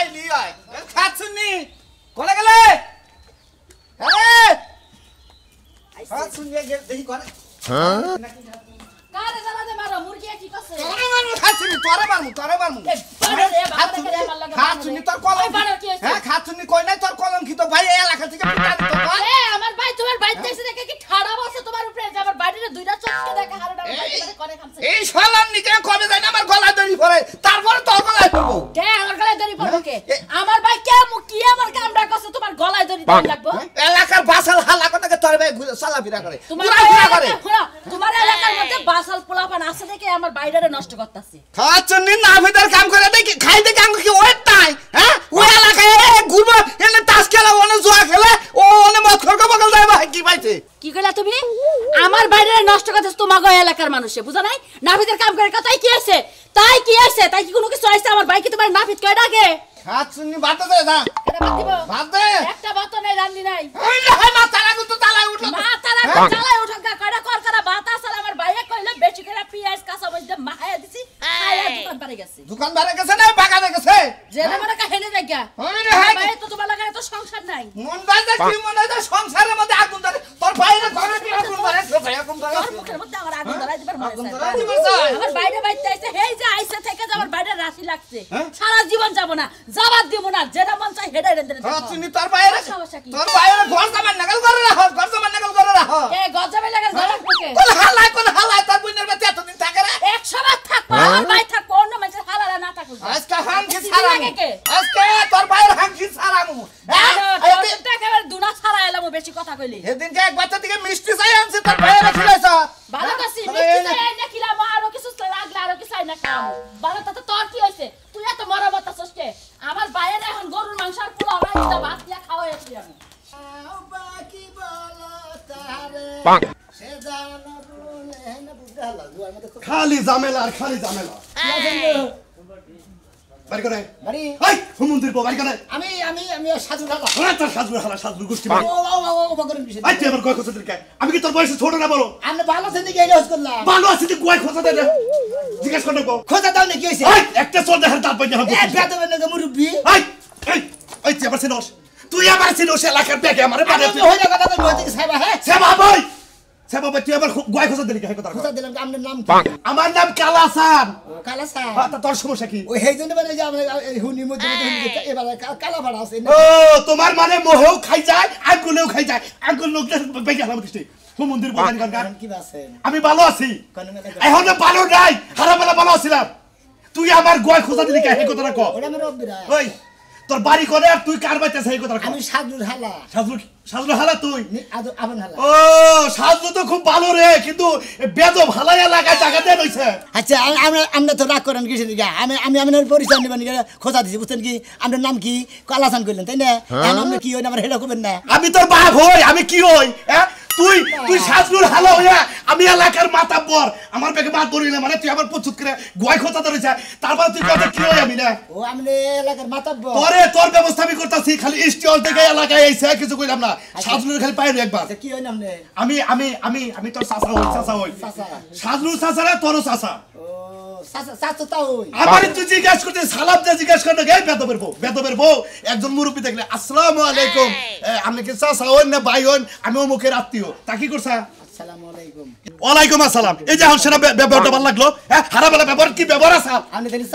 আইলি আয় খাচ্ছনি কোনে গেলে আরে খাচ্ছনি দেখি কোনে হ্যাঁ কারে জানাতে মারো মুরগি কি করছে তোরে মারমু খাচ্ছনি তোরে মারমু খাচ্ছনি তোর কলম হ্যাঁ খাচ্ছনি কই নাই তোর কলম কি তো ভাই এই এলাকা থেকে পিটা দিত তো এ আমার ভাই তোমার বাইতে এসে দেখে কি ঠাড়া বসে তোমার উপরে যে আমার বাড়িতে দুইটা চক্কে দেখে হারুটা বাইতে করে খামছে এই শালার নিকে কবে যায় না আমার গলায় দড়ি পড়ে তারপরে তোর গলায় পড়বো কে আমার গলায় দড়ি পড়বে কে আমার ভাই কে কি আমার কামড়া করছে তোমার গলায় দড়ি লাগবে এলাকার বাসাল হালা কথাকে তোর ভাই চলাফেরা করে তোমার তোমার এলাকার মধ্যে বাসাল পোলাপান আছে দেখে আমার বাইরে নষ্ট করতেছে খাচ্ছনি না ভিতর কাম করে দেখি খাই দেখি আঙ্গ কি ওই তাই হ্যাঁ ওই এলাকায় ঘুরবো এনে তাস খেলা ওনে জুয়া খেলে ও ওনে মদ খরকা বগল যায় ভাই কি পাইছে কি কইলা তুমি আমার বাইরে নষ্ট করতেছ তোমাগো এলাকার মানুষে বুঝা নাই নাফিদের কাম করে কথাই কি আছে তাই কি কোনো কিছু আইছে আমার ভাই কি তোমার নাফিদ কয় ডাকে খাচ্ছনি বাতে দে না এটা বাদ দিব বাদ দে একটা বাত নাই রান্দি নাই ওই না হয় মাথা লাগু তো তালাই উঠলো মাথা লাগু তালাই উঠা কয়টা কর করা বাত আসলে আমার ভাইয়া কইলে বেশি করে পিয়াজ কাঁচা মরিচ মাখায়া দিছি খাইয়া দোকান পারে গেছে দোকান বারে গেছে না বাগানে গেছে যেটা মনে কাহিনী দেখা ওই রে হাই ভাই তো তোমার লাগারে তো সংসার নাই মন দাদা কি মনে দাদা সংসারের মধ্যে আগুন ধরে তোর বাইরে ঘরে কি আগুন ধরে ভাই আগুন ধরে তোর মুখের মধ্যে আমার আগুন ধরাই দিবার মনে আগুন আছে ধরাই দিবার চাই আমার বাইরে বাইতে আইছে হেই যে আইছে থেকে যে আমার বাইরে রাশি লাগছে সারা জীবন যাব না জবাব দিব না যেটা মন চাই হেডাই রেন্দে খাচ্ছনি তোর বাইরে সমস্যা কি তোর বাইরে ঘর জামান নাগাল করে রাখো ঘর জামান নাগাল করে রাখো এ গজাবে লাগার ঘরে ঢুকে কোন হালাই তোর বুইনের বাচ্চা এতদিন থাকে রে 100 বার থাকবো আমার ভাই থাকবো অন্য মানুষের হালালা না থাকুক আজকে হাঙ্কি ছাড়ামু আজকে তোর বাইরে হাঙ্কি ছাড়ামু এটা একেবারে দুনা ছাড়া এলাম বেশি কথা কইলি এদিনকে এক বাচ্চা থেকে মিষ্টি চাই আনছে তোর বাইরে খিলাইছ ভালো করছি মিষ্টি চাই না খিলাম আরো কিছু লাগলে আরো কিছু চাই না খাম ভালো তো তোর কি হইছে তুই এত মরামত আছিস কে আমার বাইরে এখন গরুর মাংস আর পোলাও রাইতা ভাত দিয়া খাওয়াইছি আমি বাকি বলো তারে সে জানো বলে না বুঝা লাগু আর মধ্যে খালি ঝামেলা আর খালি ঝামেলা বাড়ি করে বাড়ি হাই হুমন্দির বউ বাড়ি করে আমি সাজু ঢালা ওরা তোর সাজুর গোষ্ঠী মানে ও বকরেন বিষয় আই তুই আমার গয় খোঁজা দিকে আমি কি তোর বয়সে ছোট না বলো আমি ভালো আছেন নাকি এই রোজ করলাম ভালো আছি তুই গয় খোঁজা দে জিজ্ঞেস করে নেবো খোঁজা দাও নাকি হইছে হাই একটা চল দেখার দাঁত বাইনা হবে এ বেদবে নাকি মুরব্বি হাই এই এই তুই আমার চিনোস এলাকার ব্যাগে আমারে বাড়ি আমি হইলা কথা কই হইতে সাইবা হ্যাঁ সেবা ভাই তুই আমার গয় খোঁজা দিলি কে কথা খোঁজা দিলাম আপনার নাম আমার নাম কালাসান কালাসা তোর সমস্যা কি ওই হেই জন্য মানে যে আমরা হুনি মধ্যে এবার কালা ভাড়া আছে ও তোমার মানে মোহেও খাই যায় আঙ্গুলেও খাই যায় আঙ্গুল লোকটা বেগে হারাম দিতে হুমন্দির বদান গান কি আছেন আমি ভালো আছি কোন মেলা এখন ভালো নাই হারাবেলা ভালো আছিলাম তুই আমার গয় খোঁজা দিলি কে এই কথাটা কও ওটা আমার রব্বিরা ওই তোর বাড়ি করে আর তুই কার বাইতে সেই কথাটা কও আমি সাজুর হালা সাজলু হালা তুই আবন হালা ও সাজলু তো খুব ভালো রে কিন্তু বেদম হালা এলাকায় জায়গা দেন হইছে আচ্ছা আমরা তো রাগ করেন কিছু দিকে আমি আপনার পরিচয় নেবেন খোঁজা দিছি বুঝছেন কি আপনার নাম কি কালাসান কইলেন তাই না আমরা কি হই না আমার হেডা করবেন না আমি তোর বাপ হই আমি কি হই হ্যাঁ তুই সাজলুর হালা হইয়া আমি এলাকার মাতাব্বর আমার বেগে মাত ধরিলে মানে তুই আমার প্রচুর করে গয় খোঁজা ধরেছে তারপর তুই কথা কি হই আমি না ও আমি এলাকার মাতাব্বর তোর ব্যবস্থা আমি করতেছি খালি স্টল থেকে এলাকায় আইছে কিছু কইলাম না সাজলুর খালি পাইনি একবার কি হই না আমি তোর চাচা হই সাজলুর চাচা না তোর চাচা আমার তুই জিজ্ঞেস করতে সালাম দিয়ে জিজ্ঞেস করতে গে বেদবের বউ একজন মুরব্বী দেখলে আসসালামু আলাইকুম আপনি কি চাচা হন না ভাই হন আমি অমুকের আত্মীয় তা কি করছা আসসালামু আলাইকুম ওয়ালাইকুম আসসালাম এই যে হনসেনা ব্যবহারটা ভালো লাগলো হ্যাঁ হারাবেলা ব্যবহার কি ব্যবহার আছে আমি তাহলে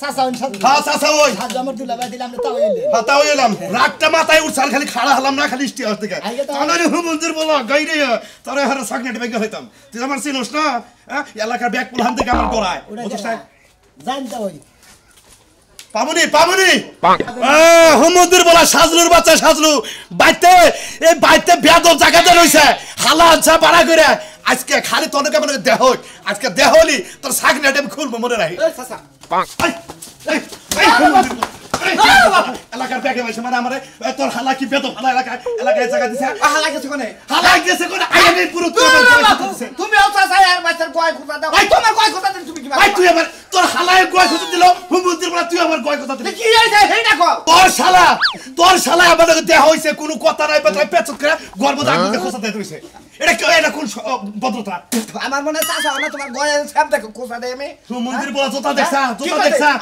চাচা হন হ্যাঁ চাচা ওই সাজু আমার দুলাভাই দিলাম না তাও হইলে তাও এলাম রাগটা মাথায় উঠছাল খালি খাড়া হলাম না খালি স্টি হস থেকে তাহলে হুমন্দির বলো গাইরে তোরে হারা সাগনেট বেগে হইতাম তুই আমার চিনোস না এলাকার ব্যাগ পুলহান থেকে আমার গড়ায় বুঝছ না জানতা হই পামুনি হুমন্দির বলা সাজলুর বাচ্চা সাজলু বাইতে বেদব জায়গাতে রইছে হালা আনছা বাড়া করে আজকে খালি তোকে মানে দেহ আজকে দেহলি তোর সাগনেট আমি খুলবো মনে রাখি এলাকার ব্যাগে বসে মানে আমারে তোর হালা কি বেদব হালা এলাকায় জায়গা দিছে হালা গেছে কোনে আইনি পুরো তুমি আও চাচা আর বাচ্চার গয় খোঁজা দাও তোমার গয় খোঁজা দিন তুমি কি তুই আমার তোর হালায় গয় খোঁজা দিল হুমন্দির বলা তুই আমার গয় খোঁজা দিলি কি হইছে হেই দেখো তোর শালা আমাদের দেহ হইছে কোনো কথা নাই বেটায় পেচক করে গর্ব দাগতে খোঁজা দেই হইছে এটা কোন ভদ্রতা আমার মনে চাচা না তোমার গয় সব দেখো খোঁজা দেই আমি হুমন্দির বলা জোতা দেখছা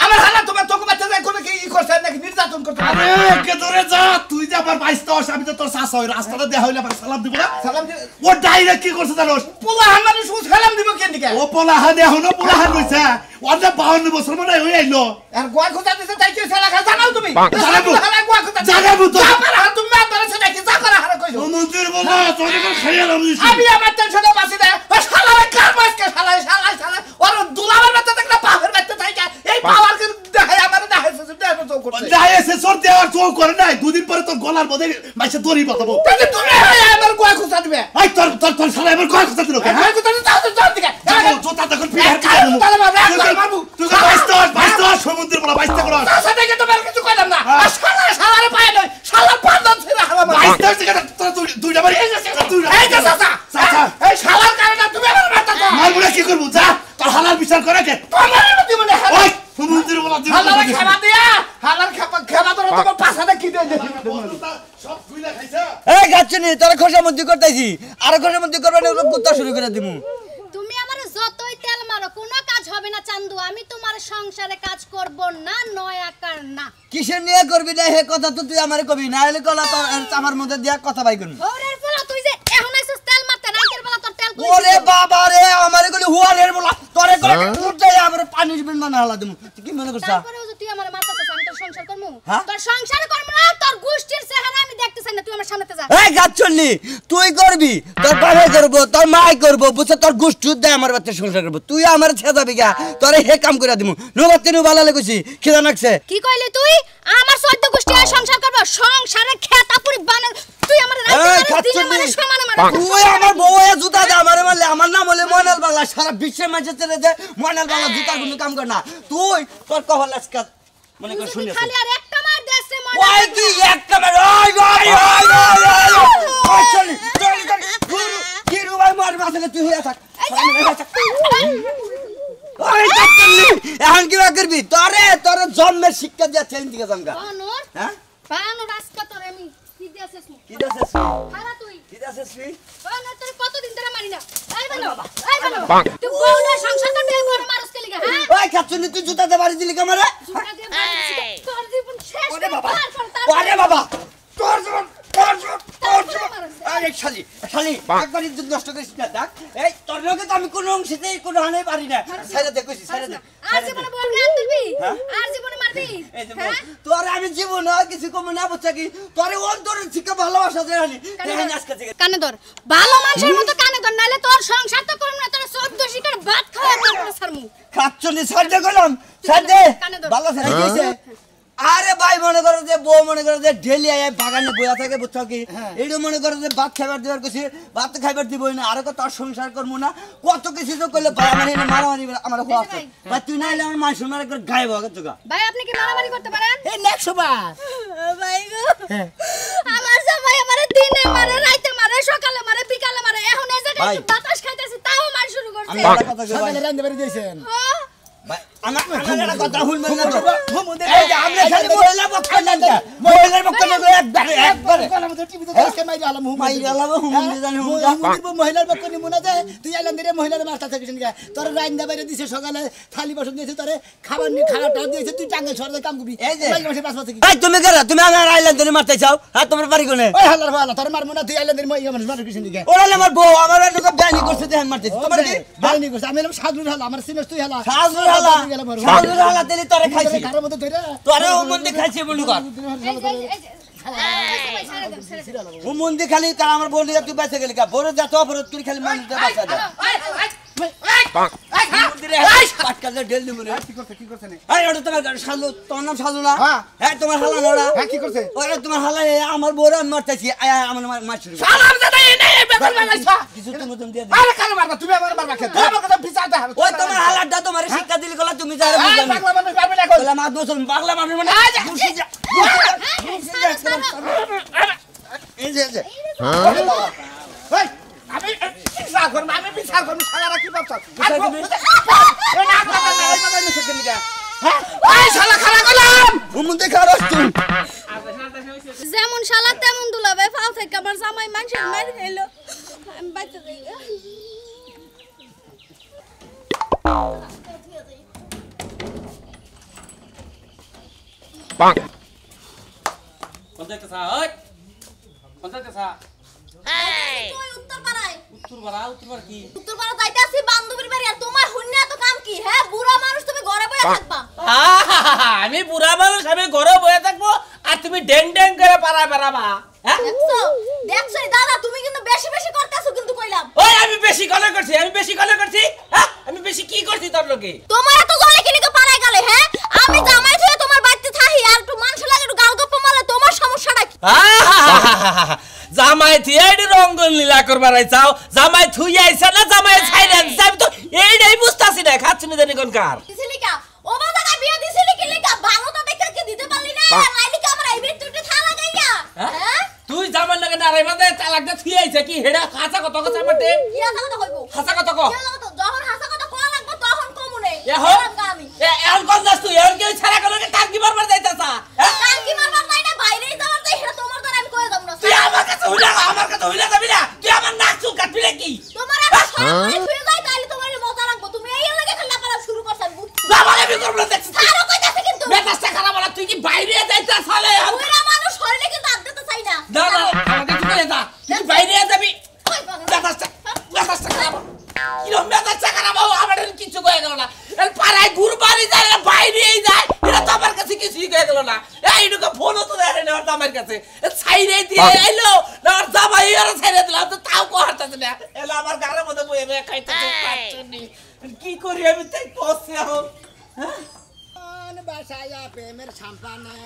আমার হালা তোমার তোকে বাচ্চা যায় কোন কি ই করছেন নাকি নির্যাতন করতে আরে কে ধরে যা তুই যে আমার 22 আমি তো তোর শাসা হই রাস্তাটা দেখা হইলে আমার সালাম দিব না সালাম দিয়ে ও ডাইরেক্ট কি করছে জানোস পোলা আমার শুধু সালাম দিব কেন দিকে ও পোলা হানে এখনো পোলা হান হইছে ওটা 52 বছর মানে হই আইলো আর গোয়া খোঁজা দিছে তাই কি সালা খা জানাও তুমি জানাবো। গোয়া খোঁজা জানাবো তো। জাপার হাত তুমি আপনারা নাকি জাপার হারে কইছো ও মন্দির বলা তোর কোন খাইয়ালাম দিছি আমি আমার টেনশনে বাসি দেয় ও শালারে কার মাসকে শালা ওর দুলাবার বাচ্চা দেখলে পাওয়ার বাচ্চা থাকে এই পাওয়ার কে দেখাই আমার দেখাই তো করছে যায় সে সর দেওয়ার তো করে নাই দুদিন পরে তোর গলার মধ্যে মাইসে দড়ি বাঁধাবো তাহলে তুমি আমার গোয়া খোঁজা দিবে এই তোর শালা এবার কয় কথা দিল গোয়া খোঁজা দিতে যাও তো যাও দিকে জোতা তখন ফিরে তুই 22 সমুদ্রের বলা 22 করো তার সাথে কি তোমার কিছু কইলাম না আর শালারে পায় নয় শালা পাঁচজন ছিল হারাম 22 থেকে তোর দুইটা বাড়ি এই যে চাচা এই শালার কারণে তুমি আমার মারতাছো মারবুড়া কি করবো যা তোর হালাল বিচার করে কে তোমার দিব না ওই সমুদ্রের বলা দিব হালার খাবার দিয়া হালার খাবার তোর তোমার পাছাতে কি দেই সব খুইলা খাইছে এই গাছনি তোরা খোসামন্দি করতেছি আর খোসামন্দি করবে না কুত্তা শুরু করে দিমু তুমি আমার যতই তেল মারো কোনো কাজ হবে না চান্দু আমি তোমার সংসারে কাজ করব না নয় আকার না কিসের নিয়ে করবি না হে কথা তো তুই আমারে কবি না হলে কলা তোর আমার মধ্যে দিয়া কথা বাই করবি ওরের পোলা তুই যে এখন আইছস তেল মারতে রাইতের বেলা তোর তেল কই ওরে বাবা রে আমারে কলি হুয়ারের বলা তোরে করে উঠে আমারে পানির বিল মানা হালা দিমু তুই কি মনে করছ তারপরেও যে তুই আমার মারতাছস আমি তোর সংসার করমু হ্যাঁ? তোর সংসার করমু না তোর গোষ্ঠীর চেহারা আমি দেখতে চাই না তুই আমার সামনেতে যা এই গাছনি তুই করবি তোর বাবা করব তোর মাই করব বুঝছ তোর গোষ্ঠী দে আমার বাচ্চা সংসার করব তুই আমার ছেদাবি গা তোরে হে কাম করে দিমু নবাতে নু ভালো লাগছি খিদা নাকছে কি কইলি তুই আমার 14 গোষ্ঠী আর সংসার করব সংসারে খেতাপুরি বানার তুই আমার এই রাইতে দিনে খাচ্ছনি মানে সমানে মার তুই আমার বউয়ে জুতা দে আমারে মারলে আমার নাম হলে ময়নাল বাংলা সারা বিশ্বের মাঝে চলে যে ময়নাল বাংলা জুতা কোনো কাম করে না তুই তোর কহল আজকে মনে কর শুনিস খালি আর একটা মার দেছে মনে ওই কি একটা মার ওই চলি কি রুবাই মার মাথায় তুই হইয়া থাক ওই চলি এখন কি করবি তোরে জন্মের শিক্ষা দিয়া চেঞ্জ দিকে জামগা বানর হ্যাঁ বানর আজকে তোর আমি কি দিয়েছিস কি দাসেস খারা তুই কি দাসেস বানর তোর কতদিন ধরে মারি না এই বানর তুই বউলা সংসার করতে বড় মারস কে লাগা হ্যাঁ ওই খাচ্ছনি তুই জুতাতে বাড়ি দিলি কামারে জুতা দিয়ে মারছিস তোর জীবন শেষ ওরে বাবা তারপর ওরে বাবা তোর জীবন এই শালি একবার ইজ্জত নষ্ট করিস না দেখ এই তোর লগে তো আমি কোনো অংশেতেই কোনো হানে পারি না ছাইরা দে কইছি ছাইরা দে আর জীবনে বলবি আর তুলবি আর জীবনে মারবি এই যে তোর আমি জীবন কিছু কম না বুঝছা কি তোর অন্তরের থেকে ভালোবাসা দেয় আমি দেখেন আজকে থেকে কানে ধর ভালো মানুষের মতো কানে ধর নালে তোর সংসার তো করব না তোর 14 শিকার ভাত খাওয়া তোর সারমু খাচ্ছনি ছাড়তে গেলাম ছাড়তে কানে ধর ভালো ছাড়া দিয়েছে আরে ভাই মনে করো যে বউ মনে করো যে ডেলি আয় বাগানে বইয়া থাকে বুঝছো কি এইটা মনে করো যে ভাত খাইবার দিবার কইছি ভাত খাইবার দিবই না আরে কত সংসার করবো না কত কিছু তো করলে ভাই আমার এনে মারামারি আমার হওয়া আছে ভাই তুই না এলে আমার মানুষ মারা একবার গায়েব হবে তোগা ভাই আপনি কি মারামারি করতে পারেন এই নেক্সট বার ভাই গো আমার জামাই আমারে দিনে মারে রাতে মারে সকালে মারে বিকালে মারে এখন এই জায়গায় ভাই। একটু বাতাস খাইতেছি তাও মার শুরু করছে আমি একটা কথা কই ভাই সকালে রান্না করে দিয়েছেন ভাই আমার একটা কথা শুনবেন না এই যে আমরা খালি মহিলা পক্ষ না মহিলার পক্ষ না একবারে মহিলার পক্ষ নিমুনা দে তুই আইলাম দিয়ে মহিলার মাস্টার থাকিস তোর রান্না বাইরে দিছে সকালে থালি বাসন দিয়েছে তোরে খাবার নিয়ে খাওয়াটা দিয়েছে তুই টাঙ্গে সরদে কাম করবি এই যে পাঁচ বছর এই তুমি কেন তুমি আমার আইল্যান্ডে মারতে চাও আর তোমার বাড়ি কোনে ওই হালার ভালো তোর মারমু না তুই আইলাম দিয়ে মানুষ মানুষ কিছু দিকে ওরা আমার বউ আমার লোক ব্যানি করছে দেখেন মারতেছি তোমার কি বাইনি করছে আমি এলাম সাজুর হালা আমার সিনেস তুই হালা সাজুর হালা তেলি তোরে খাইছি কারোর মধ্যে ধরে তোরে ও মন্দির খাইছি বলি কর ও মন্দির খালি তার আমার বলি তুই বেঁচে গেলি কা বড় যত অপরাধ করি খালি মানুষ বাঁচা দে পাটকালে ঢেল দিমু রে কি করছে এই ওটা তোমার সাজু তোমার নাম সাজু না হ্যাঁ তোমার হালা নড়া হ্যাঁ কি করছে ওরে তোমার হালা আমার বড় মারতেছি আমার মারছি সালাম দাদা এনে বেকল বানাইছা কিছু তুমি দিয়ে আরে কেন মারবা তুমি আমার মারবা কে তোমার কথা বিচারতে হবে ওই তোমার হালাটা তোমার শিক্ষা দিলি গলা তুমি যারে আরে বুঝানি পাগলা মানুষ পারবে না কই বলে মা দোষ পাগলা মানুষ মানে এই যে ওই আমি বিচার করব আমি বিচার করব সারা কি ভাবছ বিচার করবি? এই না কথা না এই কথা নিছে কেন গা হ্যাঁ ওই শালা খালা গলাম ও মন্দির খারাপ তুই যেমন শালা তেমন দুলাবে ফাল থেকে আমার জামাই মানুষের মার খাইলো আমি বাইতে যাই কোন যাইতেছা ওই কোন যাইতেছা তুই উত্তরপাড়ায় উত্তরপাড়া কি উত্তরপাড়া যাইতাছি বান্ধবীর বাড়ি আর তোমার হুন্না তো কাম কি হ্যাঁ বুড়া মানুষ তুমি ঘরে বসে থাকবা আমি বুড়া মানুষ আমি ঘরে বসে থাকবো আর তুমি ড্যাং ড্যাং করে পাড়ায় বেড়াবা হ্যাঁ দেখছো দাদা তুমি কিন্তু বেশি বেশি করতেছো কিন্তু কইলাম ওই আমি বেশি গলে করছি হ্যাঁ আমি বেশি কি করছি তোর লোকে তোমার এত জলে কিনি তো পাড়ায় গেলে হ্যাঁ আমি জামাই থেকে তোমার বাড়িতে থাকি আর একটু মানুষ লাগে একটু গাল গপ্প মারলে তোমার সমস্যাটা কি জামাই থিয়েডি রঙ্গল লীলা করবার আইছাও জামাই থুই আইছা না জামাই ছাইরা দিছ আমি তো এইটাই বুঝতাছি না খাচ্ছি না জানি কোন কার দিছিলিকা ও বাবা বিয়ে দিছিলি কি লিকা ভালো তো দেখে কি দিতে পারলি না লাইলিকা আমার এই বিটুটে থালা গাইয়া হ্যাঁ তুই জামাই লাগে না রাইবা দে তালাক দে থুই আইছা কি হেডা খাঁচা কত কথা বটে কি হাসা কথা কইবো হাসা কত কো যখন হাসা কথা কোয়া লাগবে তখন কমুনে আমি এল কোন যাস তুই এল কি ছাড়া করে টাঙ্কি মারবার যাইতাছা টাঙ্কি মারবার যাই না বাইরেই যাওয়ার যাই এটা তোমার দ্বারা আমি কই যাব না তুই আমার কাছে হইলা যাবি না তুই আমার নাক চুল কাটবি নাকি তোমার আমার সামনে ছুঁয়ে যাই তাইলে তোমার মজা লাগবে তুমি এই লাগে খেলা পারা শুরু করছান জামাই আমি করব না দেখছিস আরো কইতাছে কিন্তু মেজাজটা খারাপ হলো তুই কি বাইরে যাইতাছ হলে ওইরা মানুষ হইলে কিন্তু আদতে চাই না না আমাকে তুই যা তুই বাইরে যাবি কই পাগল মেজাজটা খারাপ কিরম মেজাজটা খারাপ আমার কিছু কয়ে গেল না এর পাড়ায় ঘুরবাড়ি যায় না বাইরেই যায় এটা তো আমার কাছে কিছুই কয়ে গেল না এইটুকু ফোনও তো দেখে না ওর আমার কাছে ছাইরে দিয়ে এলো না ওর জামাই ওরা ছাইরে দিলাম তো তাও কোহারতেছে না এলো আমার গাড়ির মধ্যে বয়ে বয়ে খাইতেছে কি করি আমি তাই পৌঁছে এখন বাসায়া প্রেমের সাম্পানে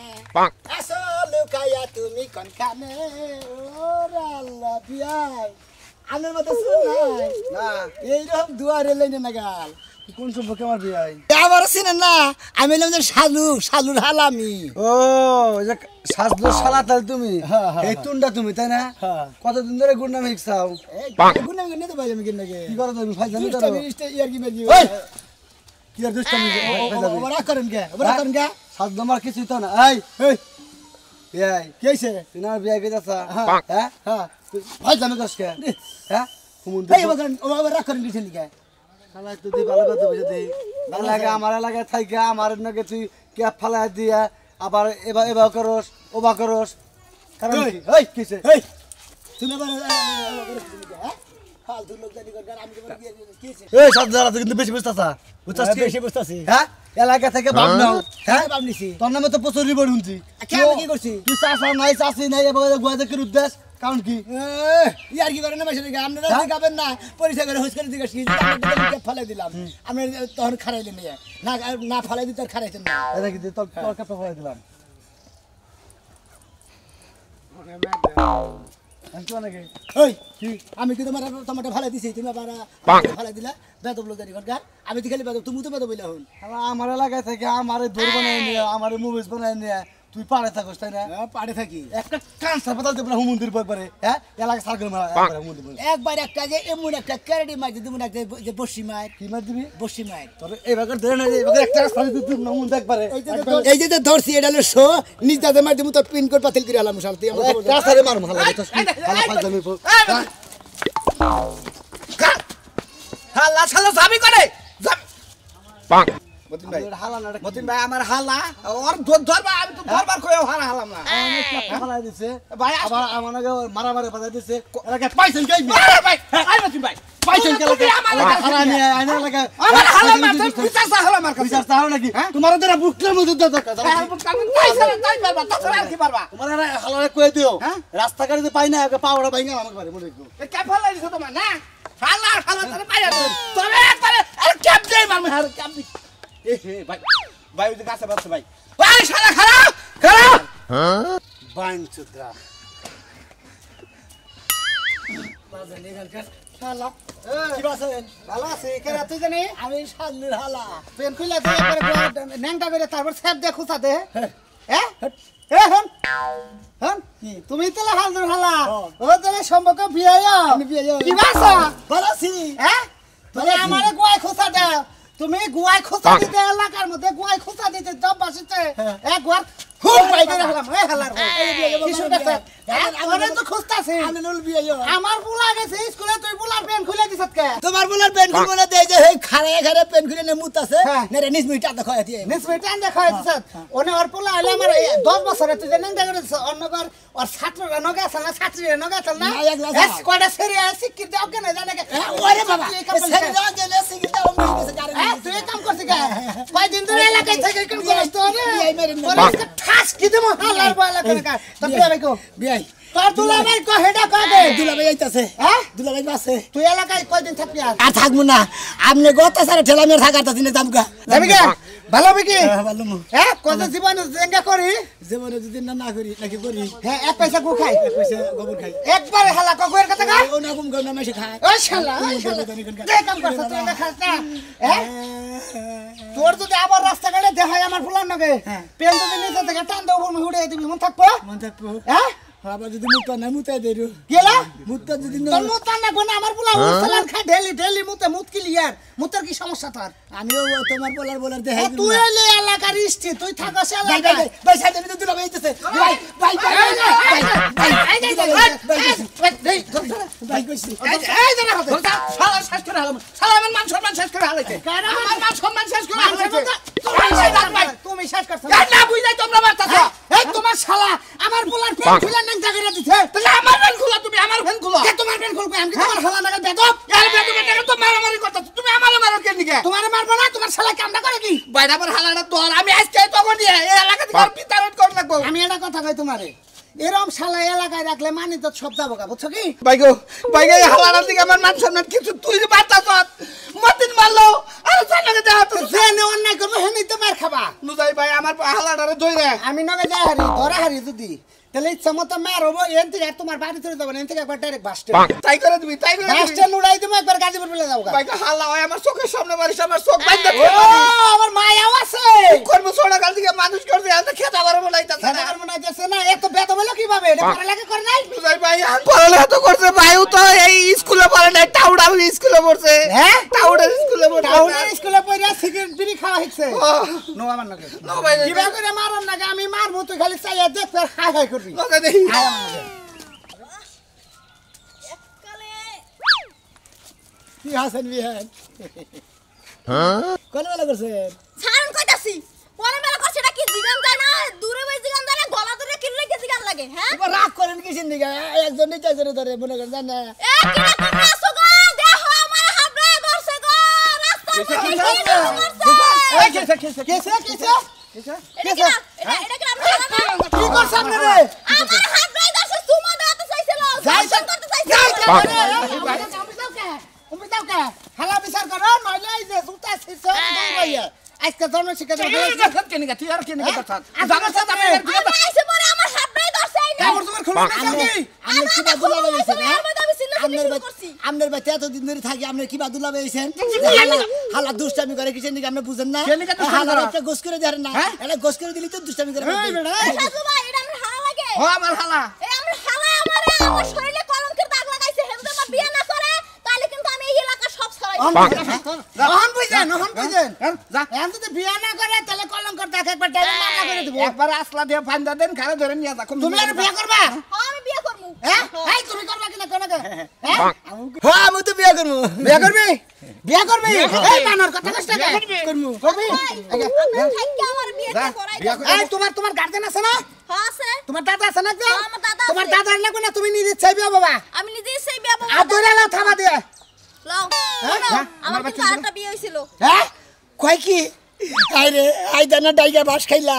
আসো লুকাইয়া তুমি কোনখানে ওরে আল্লাহ বিয়াই আনের মতো শুনাই না এইরকম দুয়ারে লাইনে না গাল কোন সম্পর্কে আমার বিয়াই আবার চিনেন না আমি এলাম যে শালুর হালামি ও যে শাজলুর শালা তাহলে তুমি এই তুন্ডা তুমি তাই না কতদিন ধরে গুন্ডা মিক্সাও গুন্ডা মিক্স নিতে পারি আমি কিনাকে কি করো তুমি ফাইজানি করো ইয়ার কি মেজি কি আর দুষ্টামি ওরা করেন কে শাজলু আমার কিছু তো না এই এই কি হইছে তুই না বিয়া কইতাছ হ্যাঁ ফাইজানি করছ কে হ্যাঁ কুমুন্দ এই ওরা করেন কিছু নি কে শালা তুই ভালো কথা বুঝে দেই ভালো লাগে আমার এলাকায় থাইকা আমার নকে তুই ক্যাপ ফালাই দিয়া আবার এবা করস ওবা করস কারণ কি এই কিছে এই তুমি আবার ফালতু লোক জানি কর আমি তোমার কিছে এই সব জায়গা তুই কিন্তু বেশি বুঝতাছ বুঝতাছ কি বেশি বুঝতাছি হ্যাঁ এলাকা থেকে বাপ নাও হ্যাঁ বাপ নিছি তোর নামে তো প্রচুর রিপোর্ট শুনছি কি করছিস তুই চাষা নাই চাষি নাই এবারে গোয়াতে কি উদ্দেশ্য কারণ কি ইয়ার কি করে না মাসে দিকে আপনারা গাবেন না পরিচয় করে হুস করে জিজ্ঞাসা কি ফলাই দিলাম আমি তখন খারাইলেন না না ফলাই দিতে আর খারাইতেন না এটা কি তোর কাপড় ফলাই দিলাম আমি কি তোমার টমাটো ফালাই দিছি তুমি আবার ফালাই দিলা বেদব লোক জানি ঘর আমি তো খালি বেদব তুমি তো বেদব বইলা হন আমার এলাকায় থেকে আমার দৌড় বানাই নিয়ে আমার মুভিজ বানাই নিয়ে তুই পাড়ে থাকস তাই না পাড়ে থাকি একটা কাঁচা পাতাল দেবো হুমন্দির পরে হ্যাঁ এলাকা সার্কেল মারা একবার একটা যে এমন একটা ক্যারেডি মাছ দিবি না যে বসি মায়ের কি মাছ দিবি বসি মায়ের তোর এবার ধরে না এবার একটা সারি তুই হুমন্দ একবারে এই যে ধরছি এটা হলো শো নিজ দাদা মার দিমু তোর পিন কোড পাতিল করে আলাম শালতি একটা সারি মার ভালো তো ভালো ফাজলামি হালা শালা যাবি করে মতিন ভাই আমার হালা ওর ধরবা আমি তো ধরবার কইও হালাম না হালা দিছে ভাই আবার আমাকে মারামারি বাধা দিছে এলাকা পাইছেন কই ভাই আই মতিন ভাই পাইছেন কে আমার হালা নিয়ে আইনা লাগা আমার হালা মারতে বিচার হালা মার বিচার হালা নাকি তোমার দ্বারা বুকলের মধ্যে দরকার পাইছেন তাই পারবা তাছাড়া আর কি পারবা তোমার হালা কই দিও রাস্তা গাড়িতে পাই না পাওড়া ভাঙা আমাকে পারে মনে রাখো কে ফালা দিছো তোমার না ফালা তারে পাইয়া তবে একবারে আর ক্যাপ দেই মারমে আর ক্যাপ দি ভাই ভাই ওই গাছে বাচ্চা ভাই ভাই শালা খারাপ বাইন চুদরা বাজানে গালকা শালা কি বাসেন ভালো আছে কেরা তুই জানি আমি শালুর হালা পেন খুলে দে একবারে ন্যাংটা বেরে তারপর স্যাপ দে খুসা দে হ্যাঁ হন কি তুমি তেলা হালুর হালা ও তেলা সম্পর্ক বিয়ায়া আমি বিয়ায়া কি বাসা ভালো আছি হ্যাঁ তুমি আমারে গোয় খুসা দাও তুমি গুয়াই খোঁচা দিতে এলাকার মধ্যে গুয়াই খোঁচা দিতে জব বাসিতে এক গুয়ার খুব বাইকে রাখলাম এই হালার কি শুনতেছ আমারে তো খুঁজতাছে আননুল বিয়ে আমার পোলা গেছে স্কুলে তুই পোলার পেন খুলে দিছত কে তোমার বলার পেন খুলবো না দেই যে এই খাড়ে খাড়ে পেন খুলে নে মুতাছে হ্যাঁ। নেরে নিজ মিটা দেখো এতি নিসবে টান দেখা হইছে ওনে ওর পোলা হইলো আমার 10 বছরে তুই জানেন দেখা দিছ অন্যবার ওর ছাত্ররা নগে আছে না ছাত্রীরা নগে আছে না না, একলা এস কয়টা সেরি আছে কি দাও কেন জানে কে ওরে বাবা সেরি দাও গেলে সিগিটা ও মিছে কারে তুই এই কাম করছিস কে কয়দিন ধরে এলাকায় থেকে কাম করছিস তো রে বিয়ে মেরে না। ওরে ঠাস কি দেবো হালার বয়লা করে কা তো বিয়ে ভাই কো বিয়ে তোর দুলাভাই কো হেডা কবে দুলাভাই আইতাছে হ্যাঁ দুলাভাই আছে তুই এলাকায় কয়দিন থাকবি আর থাকবো না আপনি গত সারে ঠেলা মেরে থাকাটা দিনে দামকা যাবি কে ভালো হবে কি ভালো মু হ্যাঁ কত জীবন জেঙ্গা করি জীবনে যদি না করি নাকি করি হ্যাঁ এক পয়সা গু খাই পয়সা গোবর খাই একবারে হালা কয়ের কথা কা ও না কম না মেশে খায় ওই শালা তুই কাম করছ তুই না খাস না হ্যাঁ তোর যদি আবার রাস্তা গাড়ি দেখাই আমার ফুলার নগে পেন যদি নিচে থেকে টান দেবো উড়ে দিবি মন থাকবো মন থাকবো হ্যাঁ আবার যদি মুতা না মুতাই দেরু গেলা মুতা যদি তোর মুত না কোন আমার ফুলা উছলান খায় ডেলি মুতে মুত কি লিয়ার মুতের কি সমস্যা তোর আমিও তোমার বলার দেখাই দিব তুই এলে এলাকার ইষ্টি তুই থাকস ভাই এলাকায় ভাই সাইডে দিতে দুলাভাই আইতাছে ভাই ভাই ভাই কইছি এই জানা হতে শালা শেষ করে হালাম শালা আমার মান সম্মান শেষ করে হালাইছে আমার মান সম্মান শেষ করে হালাইছে তুমি শেষ করছ না বুঝাই তোমরা মারতাছ এই তোমার শালা আমার পোলার পেন খুলে নাং জায়গা দিছে তাহলে আমার পেন খুলো তুমি আমার পেন খুলো কে তোমার পেন খুলবো আমি কি তোমার শালা নাগাল বেদব এর বেদব এটা তো মারামারি করতাছ তুমি আমারে মারো কেন নিকে তোমারে মারবো না তোমার শালা কামটা করে কি বাইরে আবার হালাটা তোর আমি আজকে তখন নিয়ে এই এলাকা থেকে বিতারণ করে লাগবো আমি এটা কথা কই তোমারে এরম শালা এলাকায় রাখলে মানি তো সব যাবো গা বুঝছো কি বাইগো হালাটার দিকে আমার মান সম্মান কিছু তুই যে বার্তা কর মতিন মারলো আর জানাকে দেয়া তো জেনে অন্যায় করবে হেনেই তো মার খাবা নুজাই ভাই আমার হালাটারে ধইরে আমি নগে যাই হারি ধরা হারি যদি তাহলে ইচ্ছা মতো মার হবো এন থেকে তোমার বাড়ি চলে যাবো এন থেকে একবার ডাইরেক্ট বাসটে তাই করে দিবি বাসটে উড়াই দিবো একবার গাজীপুর বলে যাবো ভাই হালা হয় আমার চোখের সামনে মারিস আমার চোখ বাইন্দা আমার মায়াও আছে করব ছোড়া কাল থেকে মানুষ করছে এত খেতা করে বলাইতাছে না আর বলাইতাছে না এত বেদ বলে কিভাবে এটা পড়ালেখা করে নাই বুঝাই ভাই পড়ালেখা তো করছে ভাইও তো এই স্কুলে পড়ে নাই টাউডা স্কুলে পড়ছে হ্যাঁ টাউডা স্কুলে পড়ছে টাউডা স্কুলে পড়ে সিগারেট বিড়ি খাওয়া হইছে নো আমার নাকি নো ভাই কিভাবে করে মারন নাকি আমি মারবো তুই খালি চাইয়া দেখ ফের হাই হাই করবি ওকে দেখি কি হাসেন বিহান হ্যাঁ কোন বেলা করছেন ছাড়ন কইতাছি পরে বেলা করছে এটা কি জিগান যায় না দূরে বই জিগান যায় না গলা ধরে কি রেখে জিগান লাগে হ্যাঁ এবার রাগ করেন কিসের দিকে একজন নিচে জোরে ধরে মনে করেন জান না এ কি না তুমি আসো গো দেখো আমার হাবড়ে ধরছে গো রাস্তা এটা কি আমরা কি করছ আপনারে আমার হাবড়ে ধরছে সুমা দাও চাইছিল যাইছেন করতে চাইছিল হালা বিচার করো নইলে এই যে জুতা শিশো ভাইয়া আজকে জন্ম শিখে দাও কেনিকা তুই আর কেনিকা কথা জানো তো আমি আমার আইছে পরে আমার হাবড়ে ধরছে কাপড় তোমার খুলে নাকি আপনি কি বাদুলা লাগাইছেন আপনার আপনার বাচ্চা এতদিন ধরে থাকি আপনি কি বাদুলা লাগাইছেন হালা দুষ্টামি করে কিসের দিকে আপনি বুঝেন না হালা একটা গোস করে দেন না এটা গোস করে দিলি তো দুষ্টামি করে শাশু ভাই এটা আমার হালা লাগে ও আমার হালা এই আমার হালা আমার শরীরে কলঙ্কের দাগ লাগাইছে হেমদে আমার বিয়ে না করে তাহলে কিন্তু আমি এই এলাকা সব ছড়াই নহন বুঝেন যা এত যদি বিয়া না করে তাহলে কলঙ্কর দাগ একবার ডাইরেক্ট মামলা করে দিব একবার আসলা দিয়ে ফান্দা দেন ঘরে ধরে নিয়ে যা তুমি আর বিয়া করবা আমি বিয়ে করব হ্যাঁ এই তুমি করবা কিনা কোন না হ্যাঁ হ্যাঁ আমি তো বিয়ে করবো বিয়া করবি এই বানর কথা কষ্ট করবি করবি আপনার থাকি আমার বিয়েটা করাই দাও এই তোমার গার্জেন আছে না হ্যাঁ আছে তোমার দাদা আছে না হ্যাঁ, আমার দাদা আছে। তোমার দাদার লাগবে না তুমি নিজে চাইবে বাবা আমি নিজেই সেই বিয়ে আর ধরে লাও থামা দিয়ে লাও হ্যাঁ? আমার কিন্তু আরেকটা বিয়ে হইছিল হ্যাঁ কয় কি আরে আই জানা ডাইগা বাস খাইলা